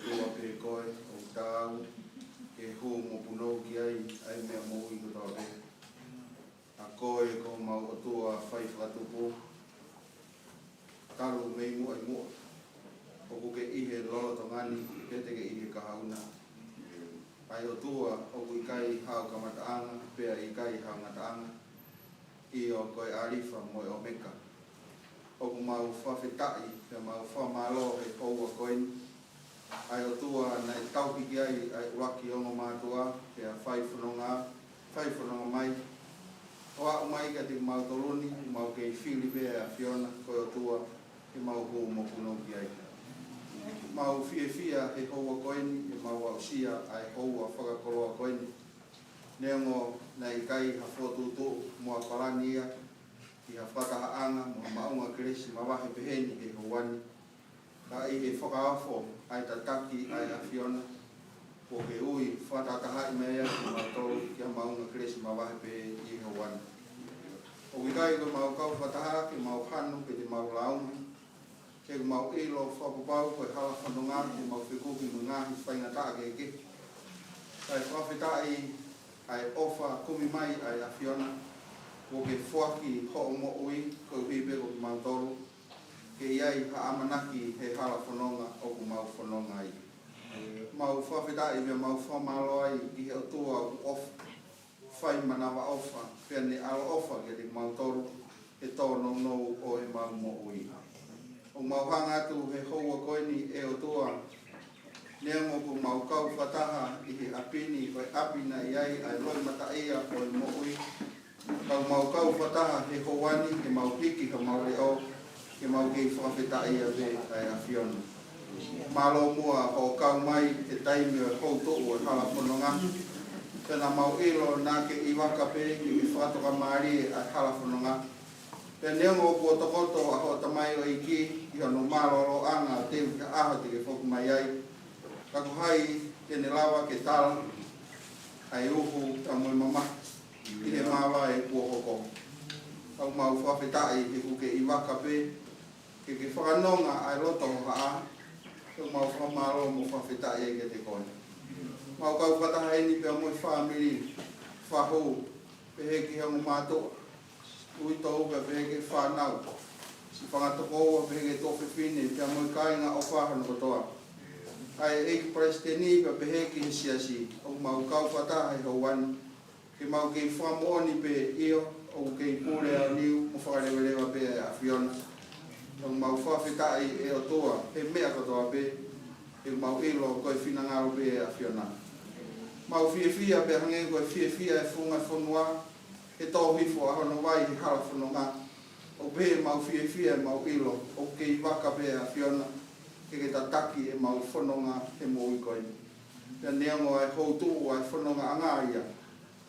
tua pe koe o tau ke hu mo puno ki ai mea mo i ko tau pe. A koe ko mau o tua whai whakatupu. Karu mei mua i mua. O ko ke ihe lolo tongani, ke te ke ihe kahauna. Ai o tua o ko i kai hao ka mataanga, pea i kai hao mataanga. I o koe arifa mo o meka. O ko mau whawhetai, pea mau whamalo he koua koeni. Ai o tua nei taupiki ai waki ongo mātua, pea whaiwhanonga mai. O a umai ka te mau toloni, mau kei whili pea Fiona, koe o tua, ke mau hou mo puno ki ai. Mau fia he houa koeni, e mau au sia ai houa whakakoroa koeni. Neongo nei kai ha whotutu mua palani ia, i ha whakahaanga, mua maunga keresi mawahe peheni he houani. Ka i he whakaafo ai tataki ai a Fiona, po ke ui whatatahai mea ki mātoro ki a maunga keresi mawahe pehe i he houani. O wikai ko mau kau whataha, ke mau hanu, ke te mau launga, ke mau ilo whapapau, koe hala whanonga, ke mau whikuki mungahi whaingataa ke. Kai whawhetai ai ofa kumi mai ai a Fiona, ko ke whaki ho o mo ui, ko hipe ko ki mau toru, ke iai ha amanaki he hala whanonga o ku mau whanonga ai. Mau whawhetai mea mau whamalo ai i he otua o ofa, whai manawa ofa, pia ne alo ofa ke te mau toru, he tono nou o he mau mo ui. O mau hangatu he houa koeni e otua, neongo ku mau kau whataha i he apini, koe apina iai ai loi mata ia o he mo ui. Kau mau kau whataha he houani, ke mau hiki ka mau reo, ke mau kei whawhetai a ve ai a Fiona. Malo mua o kau mai e taimi o houtou o hala whanonga. Pena mau ilo nā ke iwaka pe, ke whatoka maari ai hala whanonga. Pena neongo kua tokoto a ho tamai o iki, i hono malo anga te ka aha te ke whoku mai ai. Kako hai tene lawa ke tala, ai uhu ta moi mama, i he mawa e kua hoko. Kau mau whawhetai he kuke iwaka pe, ke whakanonga ai roto ho haa, kau mau whamaro mo whawhetai e ke te koe. Mau kau whatahaini pia moi whamiri, whahou, pehe ki hangu mātoa, ui tau pia pehe ke whanau, si whangatoko oa pehe ke tope whine, pia moi kainga o whahano kotoa. Ai eiki presteni pia pehe ki he siasi, o mau kau whataha he hauani, ke mau kei whamooni pe io, o kei pūre au niu, mo whakarewerewa pe a Fiona. O mau whawhetai e o toa, he mea kotoa pe, e mau ilo koe whinangaro pe a Fiona. Mau fia pe hange koe fia e whunga whanua, he tō hifo a hono wai he hala whanonga. O pe mau fia e mau ilo, o kei waka pe a Fiona, ke tataki e mau whanonga he moi koe. Pea neongo ai houtu ai whanonga anga ia,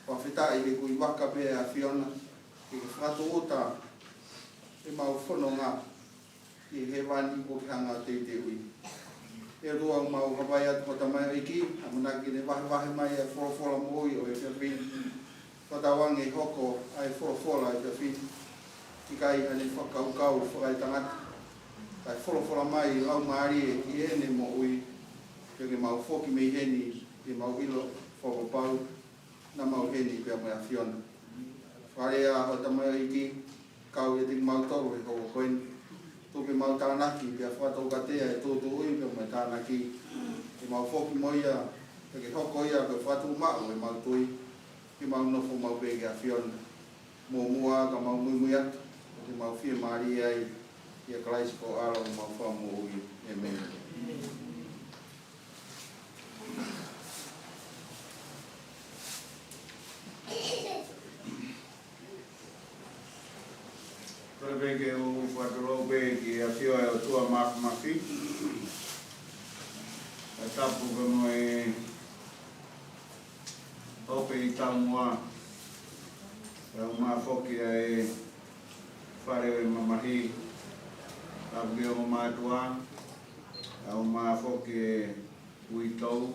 whawhetai he kui waka pe a Fiona, ke whatu uta e mau whanonga, i he wani o ke hanga te ui. E rua mau Hawaii atu kota mai iki, amanaki ne wahe mai e wholofola moi o e whiawhin. Whatawange hoko ai wholofola e whiawhin. I kai ane whakaukau whakai tangata. Kai wholofola mai lau maari e ki ene mo ui. Pio ke mau whoki mei heni, ke mau ilo whakapau, na mau heni pia mai a Fiona. Wharea hota mai iki, kau e te mau toru e hoko koeni. Tuke mau tānaki, pia whatau katea e tūtu ui, pia mai tānaki. Ke mau whoki moia, ke hoko ia, ke whatau mau e mau tui. Ke mau nofo mau pege a Fiona. Mua ka mau mui atu, ke mau whia maari ai, i a kalaisi ko alo mau whamu ui, e mea. Peke o whatoro pe ki a whio e o tua makumaki. E tapu ka mo e ope i taumua. E o maa whoki e whare o mamahi. Tapu ki o mātua. E o maa whoki e ui tau.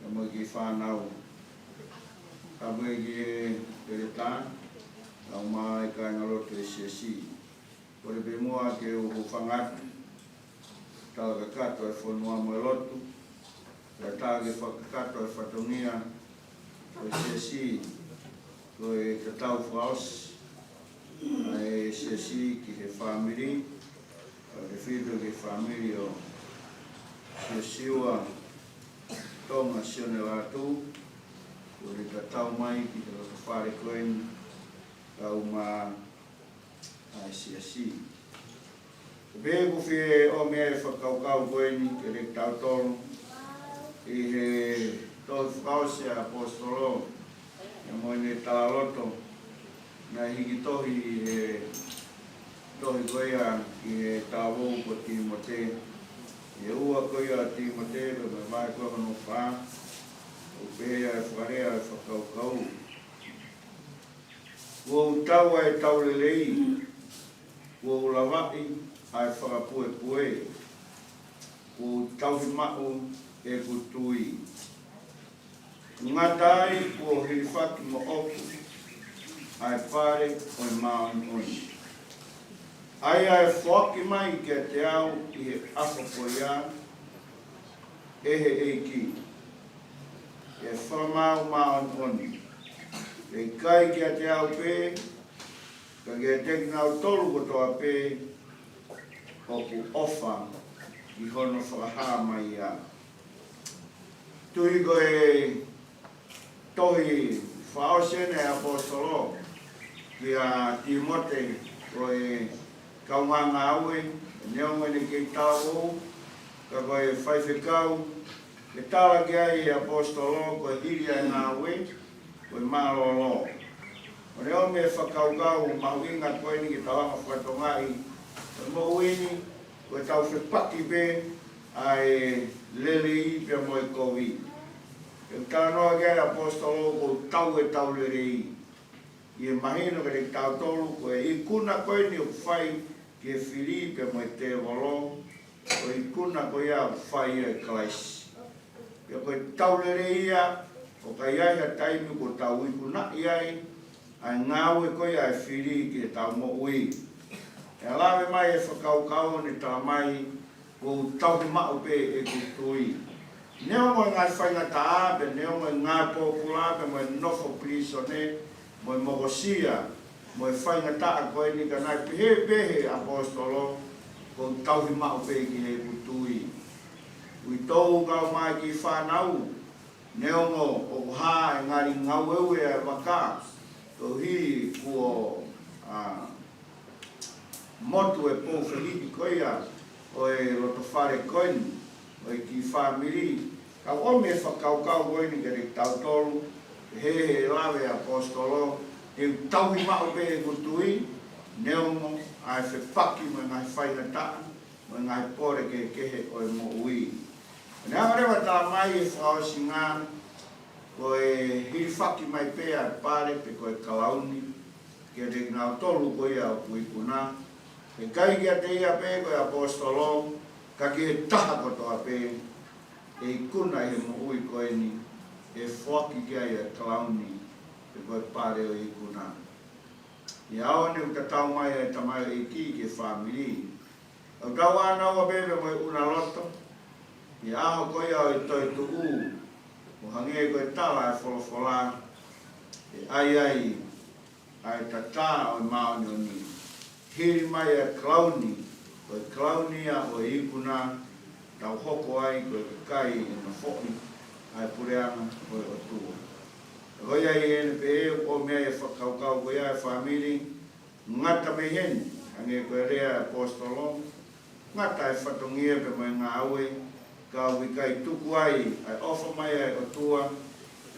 E mo ki whanau. Tapu e ki e peretan. Au mai ka ngalo te siasi. Ore be moa ke o whangatu. Tau ka kato e whanua mo e lotu. tāge whakakato e whatongia o Siasi ko e tatau whaos e Siasi ki he whamiri o te whido ki whamiri o Siosiua Tonga Sione Latu ko e tatau mai ki te whare koen kau ma ai Siasi. Be ko fie o mea e whakaukau koeni ke re tautoro i he tō whakause apostolo e moi ne tāloto na hiki tohi i he tohi koea i he tāwou ko Timote e ua koea Timote pe me vai koe no wha o pēhea e wharea e whakaukau ua utaua e taulelei ua ulawai ai whakapue o tauhi ma'u e kutui. Ngā tai o hirifaki mo oku ai pare o i maoni oi. Ai ai whaki mai ki a te au i he awhako ia e he eiki. E whamau maoni oi. E kai ki a te au pē, ka ki a teki nau tolu kotoa pē, o ku ofa i hono whakaha mai ia. Tui ko e tohi whaosene apostolo ki a Timote ko e kaunganga aue, neongene ki tāwou, ka ko e whaiwhekau, ke tāla ki ai apostolo ko e hiria e ngā ue, ko e mālolo. O reo me whakaukau mahuinga koeni ki tawanga whakatongai, mo uini ko tau whepaki pe ai lele i pe mo i kowi. E tānoa kia apostolo ko tau e tau lele i. I e mahino ka te tau tolu ko e i kuna koe ni o whai ki e whiri pe mo i te wolo, ko i kuna ko ia whai e klaisi. Ia ko e tau lele ia, o ka iai ha taimi ko tau i kuna iai, ai ngāu e ko ia e whiri ki e tau mo ui. E lawe mai e whakaukau ni tā mai o tauhi mao pe e kutui. Neo mo ngai whaingata ape, neo mo ngai pōpula ape, mo e nofo prisone, mo e mogosia, mo e whaingata a koe ni ka nai pehe apostolo o tauhi mao pe ki e kutui. Ui tōu kau mai ki whanau, neo mo o hā e ngari ngau ewe e waka, tō hi kua motu e pō whiliki koia o e roto whare koini, o e ki whamiri. Ka ome e whakaukau koini ke re tautolu, he lawe apostolo, e tauhi mao pe e kutui, neongo ai whepaki mo e ngai whainata, mo e ngai pore ke kehe o e mo ui. Ne arewa tā mai e whaosi ngā, ko e hirifaki mai pe a pare pe ko e kalauni, ke te ngā tolu koia o kuikuna, e kai ki a te ia pe koe apostolo, ka ki he taha kotoa pe, e i kuna he mo ui koe ni, e whaki ki ai a klauni, pe koe pare o i kuna. I aone u tatau mai e tamai e ki ke whamiri. Au tau ana ua bebe mo e una loto, i aho koe au e toi tu u, o hange koe tala e wholofola, e ai tata o i maoni o ni. Hiri mai e klauni, o e klaunia o e ikuna, tau hoko ai ko e kai e na whoki, ai pureanga o e otua. Hoi ai e ne pe e o mea e whakaukau ko ia e whamiri, ngata me heni, ange ko e rea apostolo, ngata e whatongia pe mai ngā aue, ka ui kai tuku ai, ai ofa mai ai otua,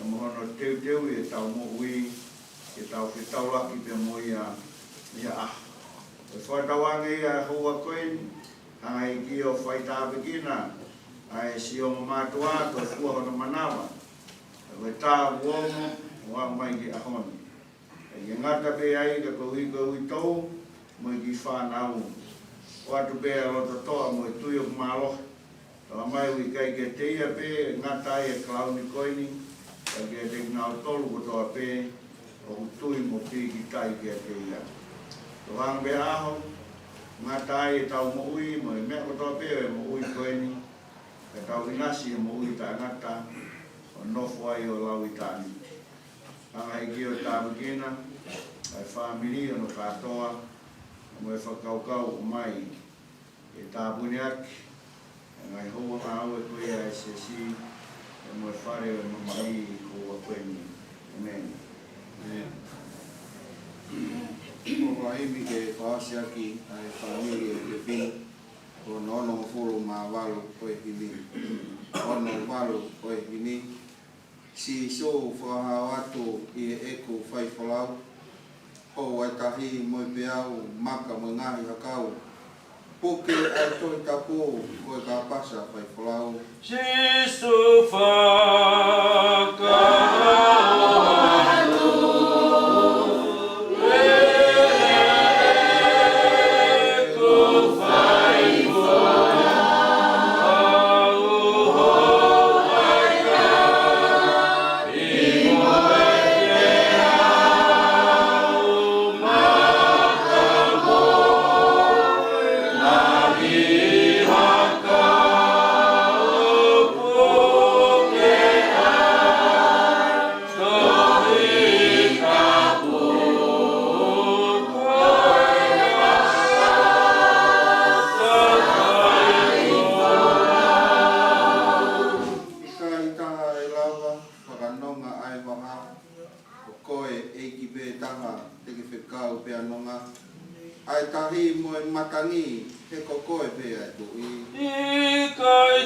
e mohono teu e tau mo ui, e tau whitau laki pe mo ia aha. E whaitawange ia hua koe, ai ki o whaitawekina, ai si o matua ko fua hono manawa. E tā uomo, wa mai ki ahoni. E ngata pe ai ka ui tau, mo i ki whanau. O atu pe a loto toa mo i tui o kumaloha. Tawa mai ui kai ke te ia pe, ngata ai e klauni koini, ka ke te ngau tolu ko toa pe, o tui mo pi ki tai ke te ia. Tohang be aho, ngata ai e tau mo ui, mo i mea kotoa pe e mo ui koeni, Ka tau ingasi mo ui ta ngata o nofo ai o lau i tani. Anga hiki o tāwakina, ai whamiri o no katoa, mo e whakaukau o mai e tāpuni aki, e ngai hoa ngā au e koe a SSC, e mo e whare o mamai ko a koeni. Amen. Ko aimi ke whaasi aki ai whamiri e ke pini, ko nono furu mā walu koe hini, ono walu koe hini, si so whahau atu I e eku whaiwhalau, o ai tahi mo I peau maka mo ngahi hakau, puke ai Tongatapu koe ka pasa whaiwhalau. Sisu whakahau ai tahi mo e matangi he kokoe pe ai tu I kai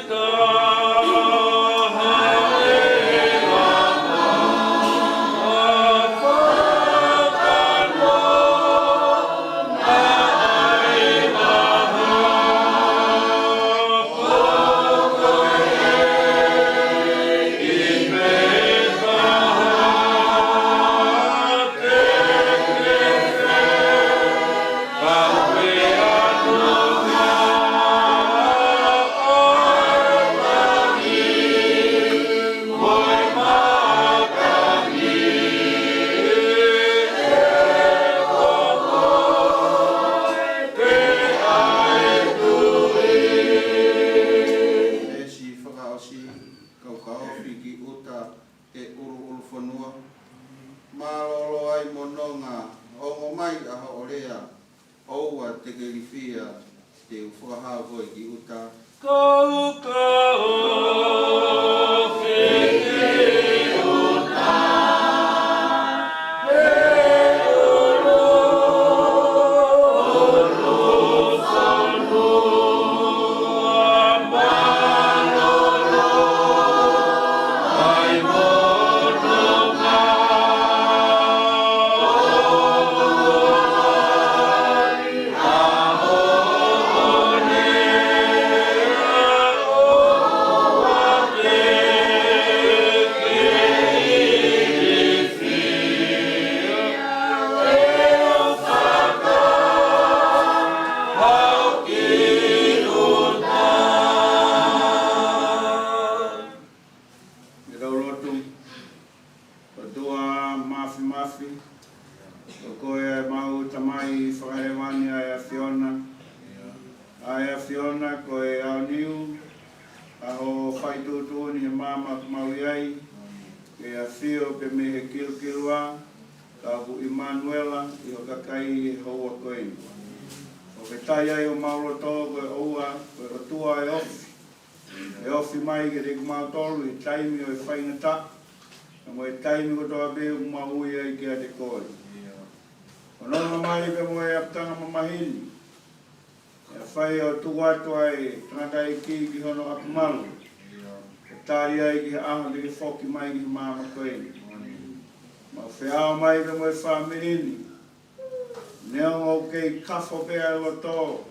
kafo pe ai loto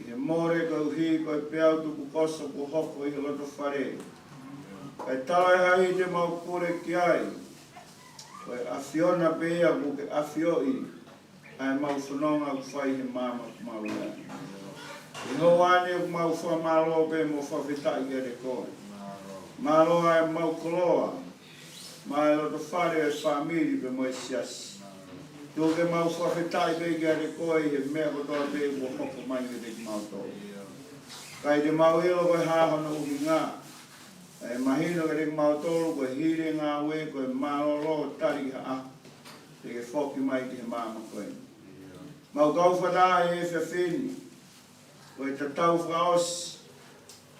I more ko hi ko peau tu koso ko hoko I loto fare kai tai hai te mau kore ki ai ko afiona pe ia ko ke afioi ai mau sononga ku fai he mama mau ia I no ane ku mau fa malo pe mo fa vita I de ko malo ai mau koloa mai loto fare family pe mo sias Yo ke mau whawhetai pe kia re koe he mea kotoa pe ua hoko mai ke te mau tō. Kai te mau ilo koe hāhono uki ngā. E mahino ke te mau tolu koe hire ngā we koe mālolo tari ki ha. Te ke whoki mai ki he māma koe. Mau kau whanā e whiawhini. Koe te tau whaos.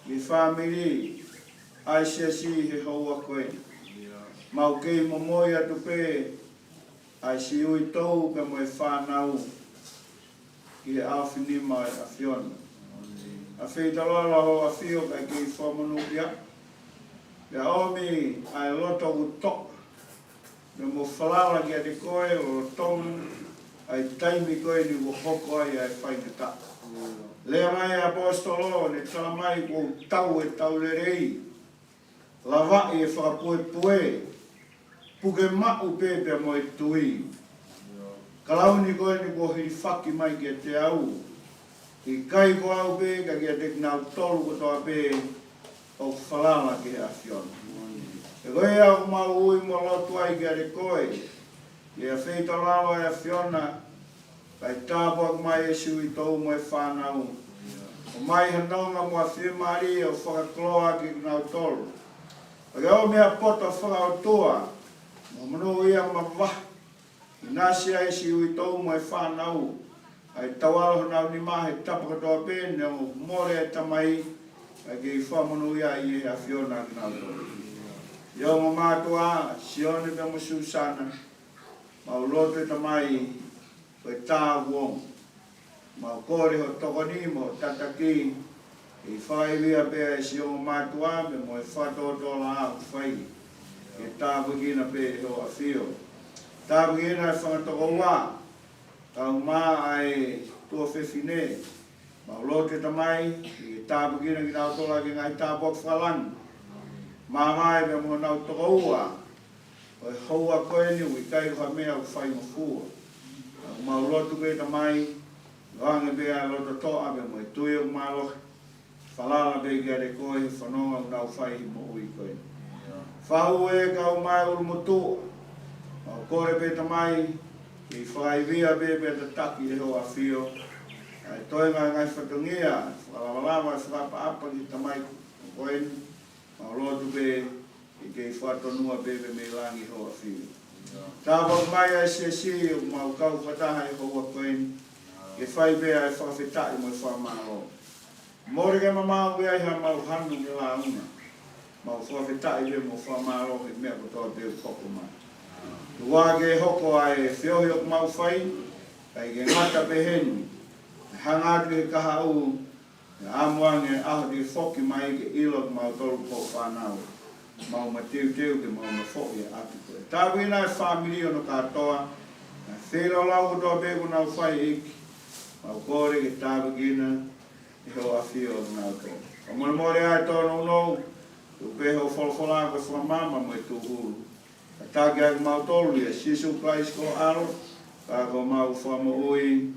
Ki whamiri. Ai siasi he haua koe. Mau kei Moimoi atu pē. Ai siui tau pe mo e whanau. Ki he awhini mai a whiona. A whaitaloa ho a whio kai ki whamanu kia. Pea omi ai loto u tok. Me mo whalala ki a te koe o tonga. Ai taimi koe ni wo hoko ai ai whaitata. Lea mai apostolo ne tala mai ko tau e tau le rei. Lava e whakapue pue. Puke mau pepe mo e tui. Kalauni koe ni ko hiri whaki mai ki a te au. I kai ko au pe, ka kia te nau tolu ko toa pe, o whalala ki a whiona. E koe au mau ui mo lotu ai ki a te koe, i a wheita lawa e a whiona, kai tāpua mai e sui tau mo e whanau. O mai hanonga mo a whimari o whakakloa ki nau tolu. Pake au mea poto whakautoa, mo manu ia ma wah, i nasi ai sui tau mo e whanau. Ai tawalo nau ni mahe tapa katoa pēne o more e tamai ai ki whamanu ia i e a whiona ki nau tō. Iau ma mātua, Sione pe mo susana, mau loto e tamai koe tā wong. Mau kore ho tokoni mo tataki i whaiwia pe e sio ma mātua pe mo e whatotola au whai. E tā wikina pe ho a whio. Tā wikina e whangatoko wā. Tau mā ai tua whewhine. Mau lote tamai, i tāpukina ki nau tola ki ngai tāpok whalang. Mā mai me mo nau toka ua. O e haua koe ni ui kai koha mea u whai mo fua. Mau lotu koe tamai, wange bea loto toa me mo e tui o mālohi. Whalala be kia re koe, whanonga u nau whai mo ui koe. Whahu e kau mai ulu motu. Mau kore pe tamai, i whaivia bebe te taki e ho a whio. Ai toenga ngai whatungia, whalawalawa e whakapa ki tamai koen. Mau lotu be i kei whatonua bebe me langi ho a whio. Tāwak mai ai siasi o mau kau whataha e ho a koen. Ke whaibea e whawhetai mo e whamaro. Mori ke mamau wea iha mau hanu ke la una. Mau whawhetai be mo whamaro he mea kotoa beo koko mai. Ua ke hoko ai whiohi o mau whai, kai ke ngata peheni, hangatu he kaha u, amuange aho te whoki mai ke ilo mau tolu po whanau, mau matiu teu ke mau mawhoki e atu koe. Tāpu ina e whamiri o no katoa, whiro lau kutoa peku nau whai iki, mau kore ke tāpu kina, e ho a whio o nau koe. O mona mori ai tōna unou, tu peho wholwhola ko whamama mo e tuhuru. Tāke aku mau tolu ia, Sisu Christ ko aro, kako mau whamo ui,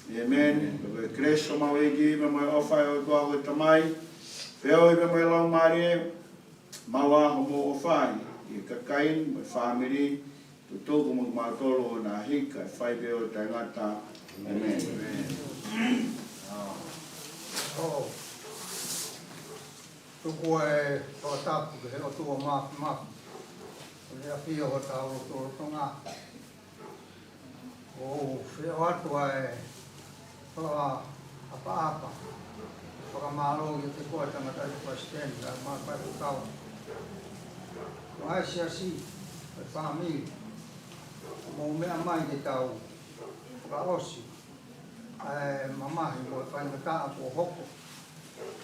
amen, kako e kreso mau eki, me mai ofai o tua koe tamai, whio i me mai lau marie, mau aho mo ofai, i kakain, me whamiri, tu tōku mo mau tolu o nā hika, whai peo te ngata, amen. Tuku e Tongatapu, ke o tua mapu. Lea pia o tau o tonga. O whio atua e whaka apa-apa. Whaka mālo i te koe tangata i President, a māpai o tau. O ai siasi, e whamiri. Mō mea mai te tau, whaka osi. Mamahi mo e whaingataa po hoko.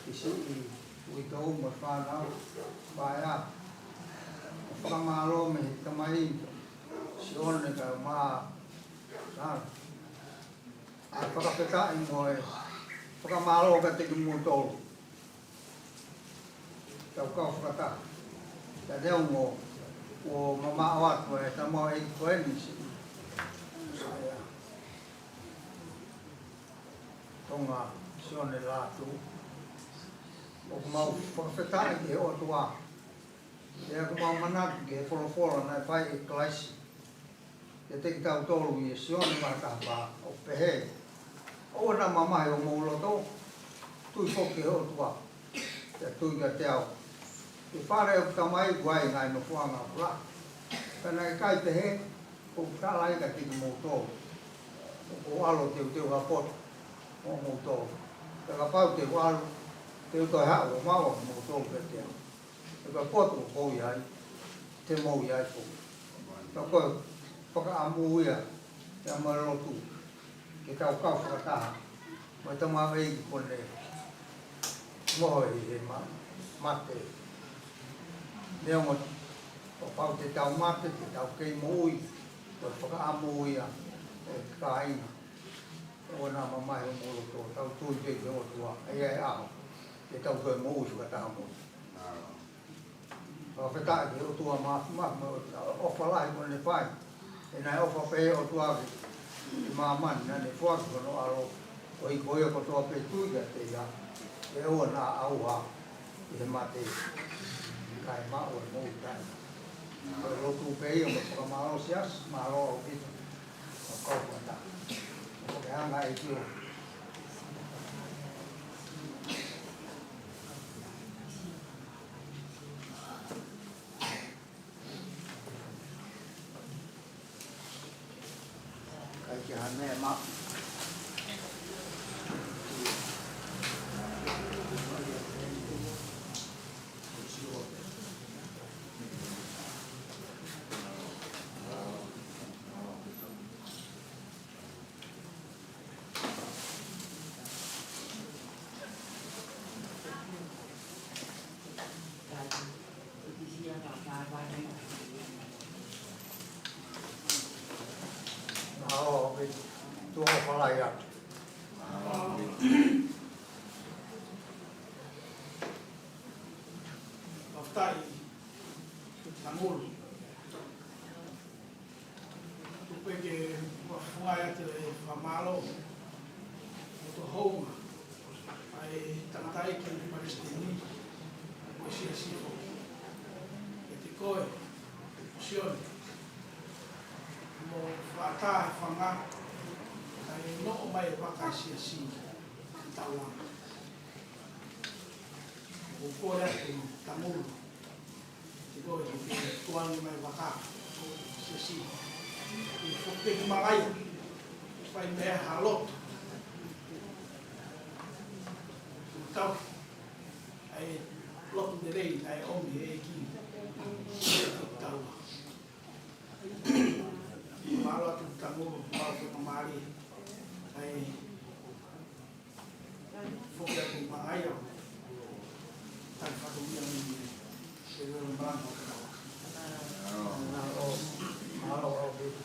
I si i ui tau mo whanau, vai a. Whakamaro me tamai Sione ka mā nāra. A whakapetai mo e whakamaro ka te kumu tolu. Tau kau whakata. Ta reo mo o mama o atu e ta mo e koeni si. Tonga Sione Latu. O mau whakapetai ke o tua. E aku mau manatu ke wholawhola nai whai e klaisi. E te ki tau tolu i e Sione Matapa o pehe. O na mamahi o mauloto. tui foki ho tua. Te tui ka te au. Te whare o tamai guai ngai no whanga pula. Kana e kai te he, ko kalai ka tiki mō tō. O alo te teo ha poto, mō tō. Te ka pau te walo, te utoi hao o mawa mō tō pe te au. Te ka poto o kou iai, te mō iai kou. Ta koe, whaka amu ia, te amarotu, ke kau whakataha. Mai ta mā wei ki kone, moho i he mate. Nea mo, o pau te tau mate, te tau kei mo ui, koe whaka amu ia, e ka ina. O nā mamai o moro tō, tau tui te te o tua, e aho, te tau koe mo ui whakataha mo. Whakataha ki o tua o whalahi kone ne whai. E nai ofa pe o tua ki mamani, nā ne whuaki kono aro, o i koe o toa pe tuiga te ia, e oa nā auha, i he mate, kai mao e mou tai. Koe rotu pe ia, mo whakamaro sias, maro o pito, o kaupata. O ke hanga e tio. Kai ki hane ma. Nao, tuo whalai atu. Maftai, Tamul. Tupe ke whafungai atu e whamalo, o to hounga, ai tangatai ki Palestini, o Siosiua, e te koe, Sione. Mo whata whanga, ai no mai waka Siosiua, Paula. O kore atu Tamul, te koe ki tuangi mai waka, Siosiua. I whukpeki marai, whai mea haloto. Tau, ai lotu de rei, ai omi e ki, tau. Maro atu Tamul, maro atu mamari, ai whukpeki marai au. Tai whakumia mi, se reo mrango karawa. Malo o pito.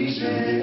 This